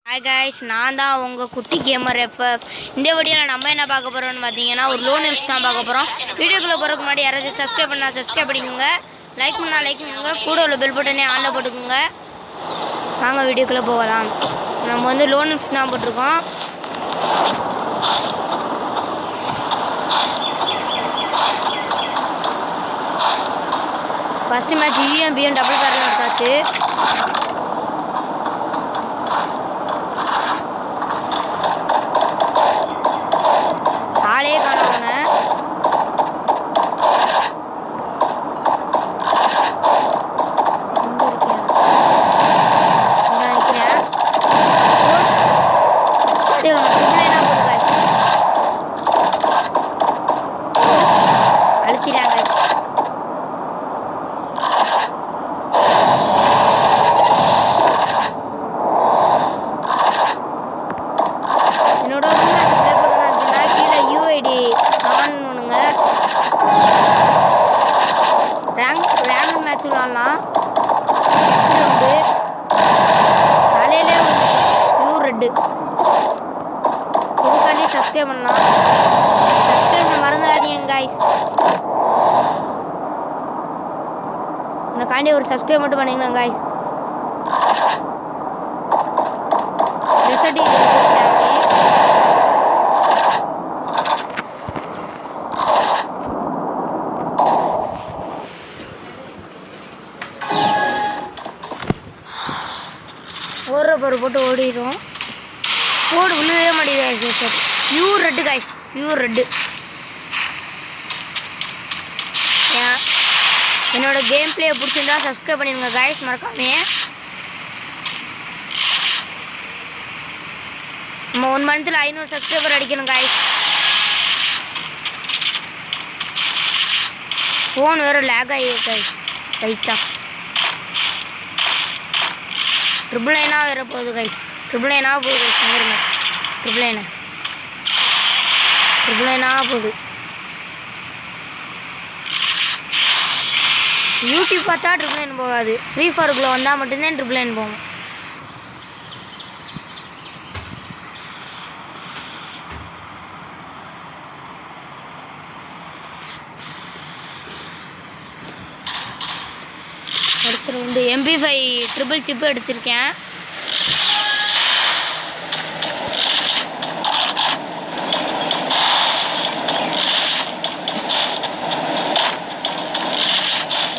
Hi guys, நான் தான் உங்கள் குட்டி கேமர் எஃப்எஃப். இந்த வீடியோவில் நம்ம என்ன பார்க்க போகிறோம்னு பார்த்தீங்கன்னா ஒரு லோன் நியூஸ் தான் பார்க்க போகிறோம். வீடியோக்குள்ளே போகிறதுக்கு முன்னாடி யாராவது சப்ஸ்கிரைப் பண்ணால் சப்ஸ்கிரைப் பண்ணிக்கோங்க, லைக் பண்ணால் லைக் பண்ணுங்க, கூட உள்ள பெல் பட்டனே ஆனில் போட்டுக்கோங்க. வாங்க வீடியோக்குள்ளே போகலாம். நம்ம வந்து லோன் நியூஸ் தான் போட்டிருக்கோம். ஃபஸ்ட்டு மேட்ச் யூஎம்பியும் டபுள் பேரில் நடத்தாச்சு. ஆளே காணவங்க அழுத்திட்டாங்க. என்னோட ரேங்க் மேட்ச் விளாட்லாம். வந்து தலையிலே பியூர் ரெட்டு இதுக்காண்டி சப்ஸ்கிரைப் பண்ணலாம். சப்ஸ்கிரைப் பண்ண மறந்துடாதீங்க காய்ஸ். உனக்காண்டி ஒரு சப்ஸ்கிரைப் மட்டும் பண்ணிக்கலாம் காய்ஸ். ஓடுற பொரு போட்டு ஓடிடும். போடு விழுவே மாட்டேங்குது. Sir pure red guys, pure red. என்னோட கேம் பிளே பிடிச்சிருந்தா சப்ஸ்கிரைப் பண்ணிடுங்க காய்ஸ், மறக்காமே. நம்ம 1 மந்த்தில் 500 சப்ஸ்கிரைபர் அடிக்கணும் காய்ஸ். ஃபோன் வேறு லேக் ஆகிடுது காய்ஸ் லைட்டாக. 999 வேற போகுது கைஸ். 999 போகுது கைஸ். வந்துருங்க 999 போகுது. யூடியூப் பார்த்தா 999 போகாது. ஃப்ரீ ஃபயருக்குள்ளே வந்தால் மட்டும்தான் 999 போகும். அடுத்து வந்து MP5 ட்ரிபிள் சிப்பு எடுத்திருக்கேன்.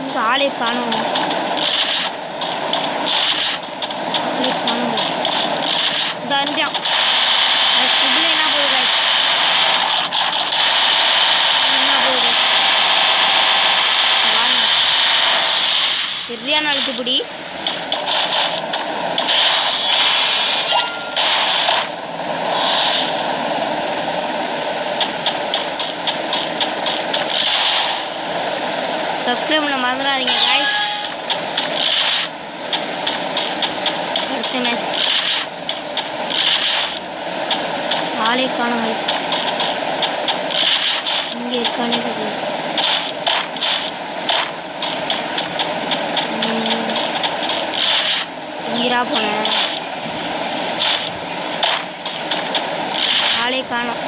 இங்கே ஆளே காணும். இந்த அஞ்சாம் ட்ரிபிள் என்ன போகுது சரியான அழுத்துப்படி. சப்ஸ்கிரைப் பண்ண மறந்துடாதீங்க காய்ஸ். அடுத்த ஆளே காணும் காய்ஸ். இங்கே இருக்கானே தெரியல. இங்கேரா போனேன், ஆளே காணோம்.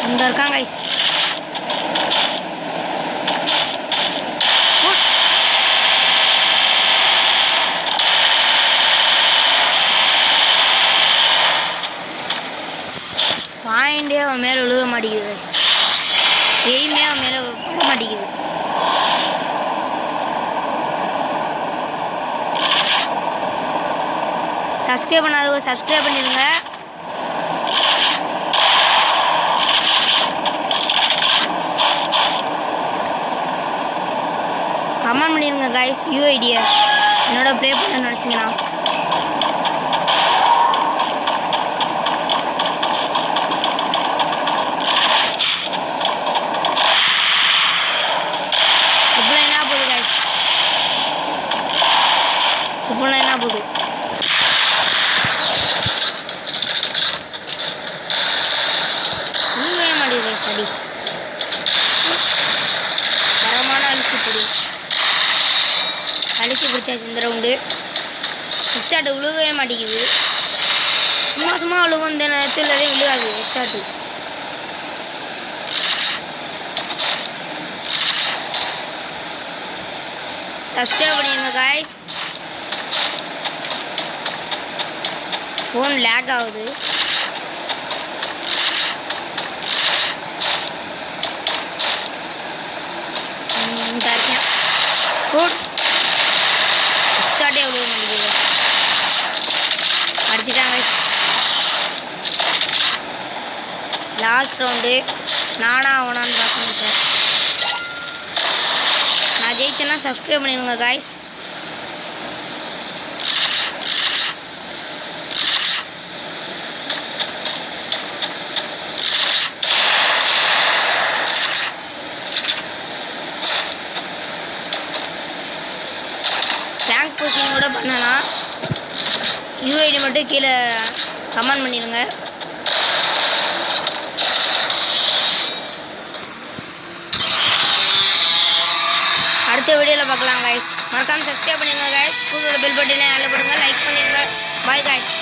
இங்கே இருக்காங்க கைஸ். பாயிண்டே அவன் மேலே விழுக மாட்டேங்குது கைஸ். எய்மே அவன் மேலே விழ மாட்டேங்குது. சப்ஸ்கிரைப் பண்ணாதவங்க சப்ஸ்கிரைப் பண்ணிடுங்க. கமெண்ட் பண்ணிடுங்க கைஸ். யூஐடியை என்னோட ப்ளே பண்ண நினச்சிங்கன்னா இப்போ என்ன போகுது கைஸ். இப்போ என்ன போகுது. அடி தரமான அழிச்சு பிடி. அழிச்சு பிடிச்சி அடிச்சாச்சு இந்த ரவுண்டு. ஹெட்ஷாட் விழுகவே மாட்டேங்குது. சும்மா விழுகும் இந்த நேரத்துலவே விழுகாது ஹெட்ஷாட்டு. சப்ஸ்கிரைப் பண்ணிடுங்க காய்ஸ். ஃபோன் லேக் ஆகுது. குட் ஹெட்ஷாட்டே விழுக மாட்டேங்குது. அடிச்சுட்டாங்க. லாஸ்ட் ரவுண்டு நானா அவனான்னு பார்க்கணும் சார். நான் ஜெயிச்சேன்னா சப்ஸ்கிரைப் பண்ணிடுங்க காய்ஸ். ரேங்க் புஷிங் கூட பண்ணலாம். யூஐடி மட்டும் கீழே கமெண்ட் பண்ணிடுங்க. அடுத்த வீடியோவில் பார்க்கலாம் கைஸ். மறக்காமல் சப்ஸ்கிரைப் பண்ணிடுங்க கைஸ். கூட பெல் பட்டனை ஆல் போடுங்க. லைக் பண்ணிடுங்க. Bye guys.